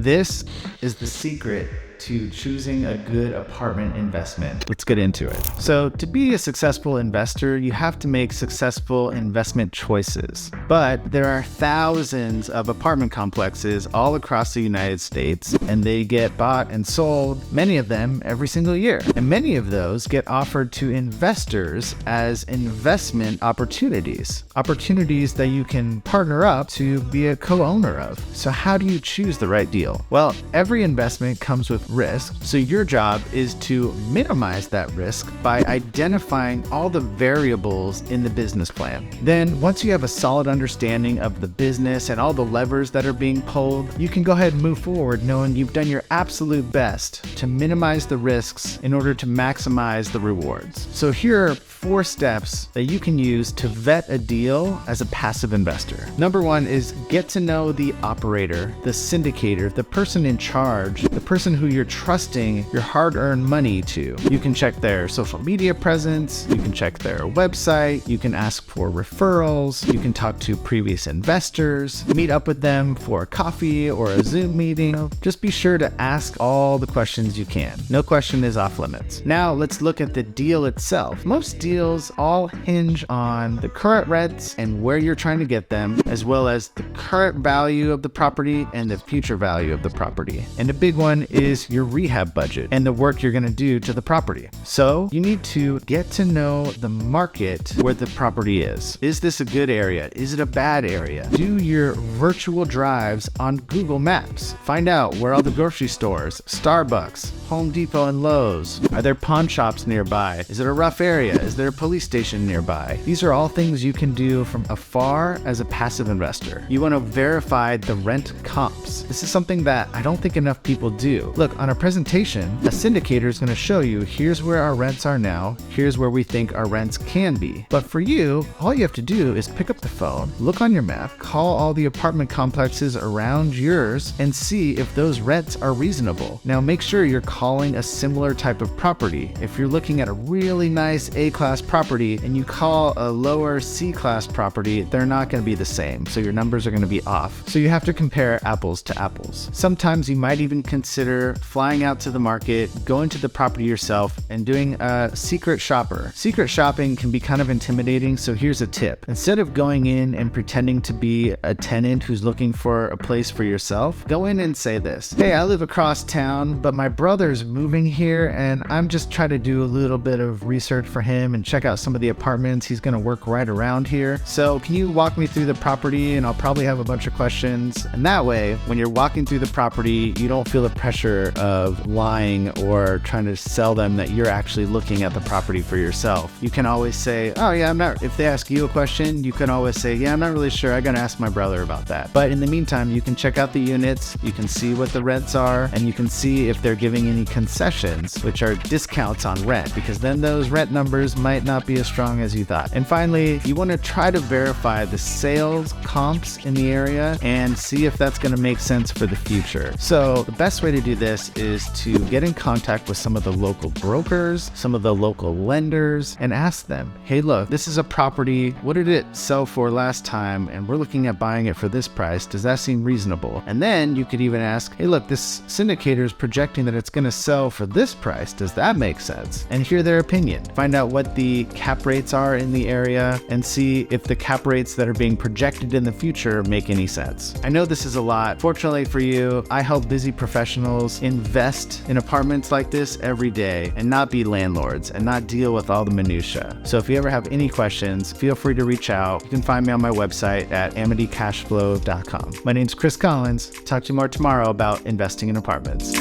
This is the secret to choosing a good apartment investment. Let's get into it. So to be a successful investor, you have to make successful investment choices. But there are thousands of apartment complexes all across the United States, and they get bought and sold, many of them every single year. And many of those get offered to investors as investment opportunities that you can partner up to be a co-owner of. So how do you choose the right deal? Well, every investment comes with risk, so your job is to minimize that risk by identifying all the variables in the business plan. Then, once you have a solid understanding of the business and all the levers that are being pulled, you can go ahead and move forward knowing you've done your absolute best to minimize the risks in order to maximize the rewards. So here are 4 steps that you can use to vet a deal as a passive investor. Number 1 is get to know the operator, the syndicator, the person in charge, the person who you're trusting your hard-earned money to. You can check their social media presence, you can check their website, you can ask for referrals, you can talk to previous investors, meet up with them for a coffee or a Zoom meeting. Just be sure to ask all the questions you can. No question is off limits. Now let's look at the deal itself. Most deals all hinge on the current rents and where you're trying to get them, as well as the current value of the property and the future value of the property. And a big one is your rehab budget and the work you're going to do to the property. So you need to get to know the market where the property is. Is this a good area? Is it a bad area? Do your virtual drives on Google Maps. Find out where all the grocery stores, Starbucks, Home Depot, and Lowe's. Are there pawn shops nearby? Is it a rough area? Is there a police station nearby? These are all things you can do from afar as a passive investor. You want to verify the rent comps. This is something that I don't think enough people do. Look, on a presentation, a syndicator is going to show you, here's where our rents are now, here's where we think our rents can be. But for you, all you have to do is pick up the phone, look on your map, call all the apartment complexes around yours, and see if those rents are reasonable. Now make sure you're calling a similar type of property. If you're looking at a really nice A-class property and you call a lower C-class property, they're not going to be the same, so your numbers are going to be off. So you have to compare apples to apples. Sometimes you might even consider flying out to the market, going to the property yourself, and doing a secret shopper. Secret shopping can be kind of intimidating, so here's a tip. Instead of going in and pretending to be a tenant who's looking for a place for yourself, go in and say this: hey, I live across town, but my brother's moving here and I'm just trying to do a little bit of research for him and check out some of the apartments. He's going to work right around here. So can you walk me through the property, and I'll probably have a bunch of questions. And that way, when you're walking through the property, you don't feel the pressure of lying or trying to sell them that you're actually looking at the property for yourself. You can always say, oh yeah, if they ask you a question, you can always say, yeah, I'm not really sure. I gotta ask my brother about that. But in the meantime, you can check out the units, you can see what the rents are, and you can see if they're giving any concessions, which are discounts on rent, because then those rent numbers might not be as strong as you thought. And finally, you want to try to verify the sales comps in the area and see if that's going to make sense for the future. So the best way to do this is to get in contact with some of the local brokers, some of the local lenders, and ask them, hey, look, this is a property. What did it sell for last time? And we're looking at buying it for this price. Does that seem reasonable? And then you could even ask, hey, look, this syndicator is projecting that it's going to sell for this price. Does that make sense? And hear their opinion. Find out what the cap rates are in the area and see if the cap rates that are being projected in the future make any sense. I know this is a lot. Fortunately for you, I help busy professionals invest in apartments like this every day and not be landlords and not deal with all the minutia. So if you ever have any questions, feel free to reach out. You can find me on my website at amitycashflow.com. My name's Chris Collins. Talk to you more tomorrow about investing in apartments.